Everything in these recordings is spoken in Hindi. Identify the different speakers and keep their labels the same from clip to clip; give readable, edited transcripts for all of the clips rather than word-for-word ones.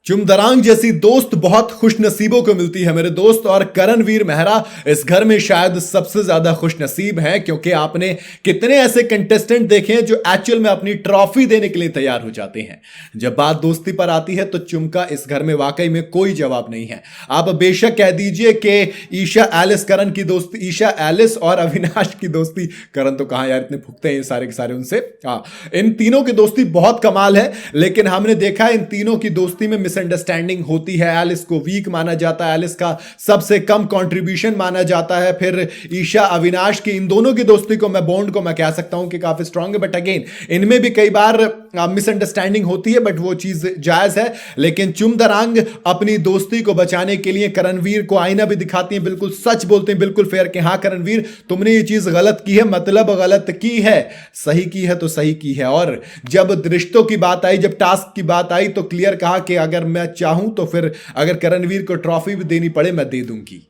Speaker 1: चुमदरांग जैसी दोस्त बहुत खुश नसीबों को मिलती है मेरे दोस्त। और करणवीर मेहरा इस घर में शायद सबसे ज्यादा खुश नसीब है, क्योंकि आपने कितने ऐसे कंटेस्टेंट देखे हैं जो एक्चुअल में अपनी ट्रॉफी देने के लिए तैयार हो जाते हैं। जब बात दोस्ती पर आती है तो चुम का इस घर में वाकई में कोई जवाब नहीं है। आप बेशक कह दीजिए कि ईशा एलिस करण की दोस्ती, ईशा एलिस और अविनाश की दोस्ती, करण तो कहां यार, इतने भुगते हैं ये सारे के सारे उनसे। हाँ, इन तीनों की दोस्ती बहुत कमाल है, लेकिन हमने देखा इन तीनों की दोस्ती में मिसअंडरस्टैंडिंग होती है। एलिस को वीक माना जाता है, एलिस का सबसे कम कंट्रीब्यूशन माना जाता है। फिर ईशा अविनाश की, इन दोनों की दोस्ती को मैं बॉन्ड को मैं कह सकता हूं कि काफी स्ट्रांग है, बट अगेन इनमें भी कई बार मिसअंडरस्टैंडिंग होती है, बट वो चीज जायज है। लेकिन चुमदरांग अपनी दोस्ती को बचाने के लिए करणवीर को आईना भी दिखाती है, बिल्कुल सच बोलते हैं, बिल्कुल फेयर कि हाँ करणवीर तुमने ये चीज गलत की है, मतलब गलत की है, सही की है तो सही की है। और जब रिश्तों की बात आई, जब टास्क की बात आई, तो क्लियर कहा कि अगर मैं चाहूं तो फिर अगर करणवीर को ट्रॉफी भी देनी पड़े मैं दे दूंगी।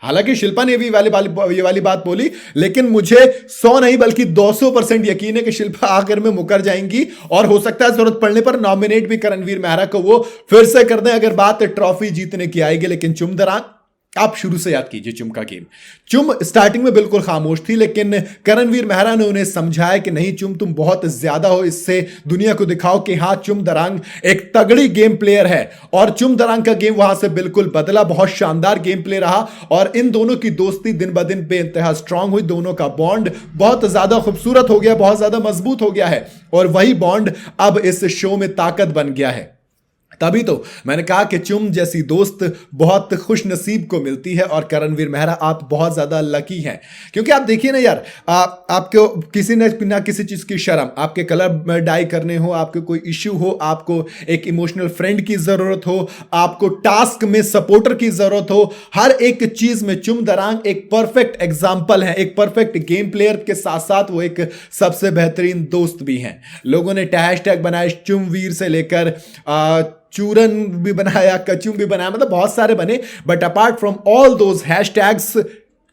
Speaker 1: हालांकि शिल्पा ने भी ये वाली बात बोली, लेकिन मुझे 100 नहीं बल्कि 200% यकीन है कि शिल्पा आखिर में मुकर जाएंगी और हो सकता है जरूरत पड़ने पर नॉमिनेट भी करणवीर मेहरा को वो फिर से कर दें अगर बात ट्रॉफी जीतने की आएगी। लेकिन चुमदरांग, आप शुरू से याद कीजिए चुम का गेम। चुम स्टार्टिंग में बिल्कुल खामोश थी, लेकिन करणवीर मेहरा ने उन्हें समझाया कि नहीं चुम, तुम बहुत ज्यादा हो, इससे दुनिया को दिखाओ कि हाँ चुमदरांग एक तगड़ी गेम प्लेयर है। और चुमदरांग का गेम वहां से बिल्कुल बदला, बहुत शानदार गेम प्ले रहा और इन दोनों की दोस्ती दिन ब दिन बेइंतहा स्ट्रांग हुई। दोनों का बॉन्ड बहुत ज्यादा खूबसूरत हो गया, बहुत ज्यादा मजबूत हो गया है, और वही बॉन्ड अब इस शो में ताकत बन गया है। तभी तो मैंने कहा कि चुम जैसी दोस्त बहुत खुश नसीब को मिलती है। और करणवीर मेहरा, आप बहुत ज्यादा लकी हैं, क्योंकि आप देखिए ना यार, आपको किसी ना किसी चीज की शर्म, आपके कलर डाई करने हो, आपको कोई इश्यू हो, आपको एक इमोशनल फ्रेंड की जरूरत हो, आपको टास्क में सपोर्टर की जरूरत हो, हर एक चीज में चुमदरांग एक परफेक्ट एग्जाम्पल है, एक परफेक्ट गेम प्लेयर के साथ साथ वो एक सबसे बेहतरीन दोस्त भी हैं। लोगों ने हैशटैग बनाए चुमवीर से लेकर चूरन भी बनाया, कचुम भी बनाया, मतलब बहुत सारे बने, but apart from all those hashtags,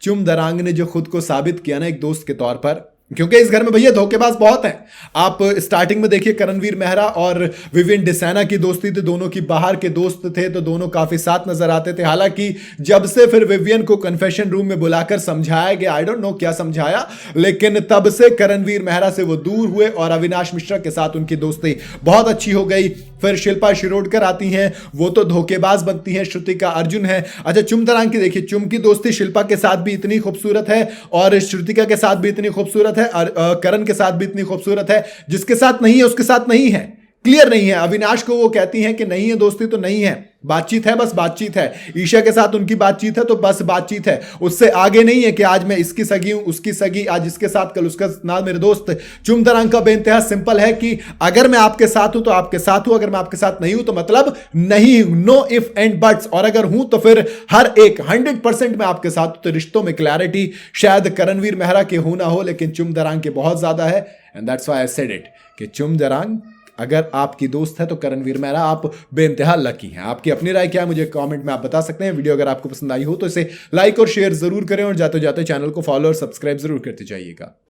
Speaker 1: Chumdarang ने जो खुद को साबित किया ना एक दोस्त के तौर पर, क्योंकि इस घर में भैया धोखेबाज बहुत हैं। आप स्टार्टिंग में देखिए करणवीर मेहरा और विवियन डिसाना की दोस्ती थी, दोनों की बाहर के दोस्त थे, तो दोनों काफी साथ नजर आते थे। हालांकि जब से फिर विवियन को कन्फेशन रूम में बुलाकर समझाया गया, आई डोंट नो क्या समझाया, लेकिन तब से करणवीर मेहरा से वो दूर हुए और अविनाश मिश्रा के साथ उनकी दोस्ती बहुत अच्छी हो गई। फिर शिल्पा शिरोडकर आती हैं, वो तो धोखेबाज बनती हैं, श्रुतिका अर्जुन है। अच्छा, चुमदरांग की देखिए, चुम की दोस्ती शिल्पा के साथ भी इतनी खूबसूरत है और श्रुतिका के साथ भी इतनी खूबसूरत है और करण के साथ भी इतनी खूबसूरत है। जिसके साथ नहीं है उसके साथ नहीं है, क्लियर नहीं है। अविनाश को वो कहती हैं कि नहीं है दोस्ती तो नहीं है, बातचीत है, बस बातचीत है। ईशा के साथ उनकी बातचीत है तो बस बातचीत है, उससे आगे नहीं है कि आज मैं इसकी सगी हूं, उसकी सगी, आज इसके साथ कल उसका ना। मेरे दोस्त, चुमदरांग का बेइंतहा सिंपल है कि अगर मैं आपके साथ हूं तो आपके साथ हूं, अगर मैं आपके साथ नहीं हूं तो मतलब नहीं हूं, नो इफ एंड बट्स। और अगर हूं तो फिर हर एक 100% में आपके साथ। तो रिश्तों में क्लैरिटी शायद करणवीर मेहरा के हो ना हो, लेकिन चुमदरांग के बहुत ज्यादा है। And that's why I said it कि चुमदरांग अगर आपकी दोस्त है तो करणवीर मेहरा आप बेइंतहा लकी हैं। आपकी अपनी राय क्या है मुझे कमेंट में आप बता सकते हैं। वीडियो अगर आपको पसंद आई हो तो इसे लाइक और शेयर जरूर करें और जाते जाते चैनल को फॉलो और सब्सक्राइब जरूर करते जाइएगा।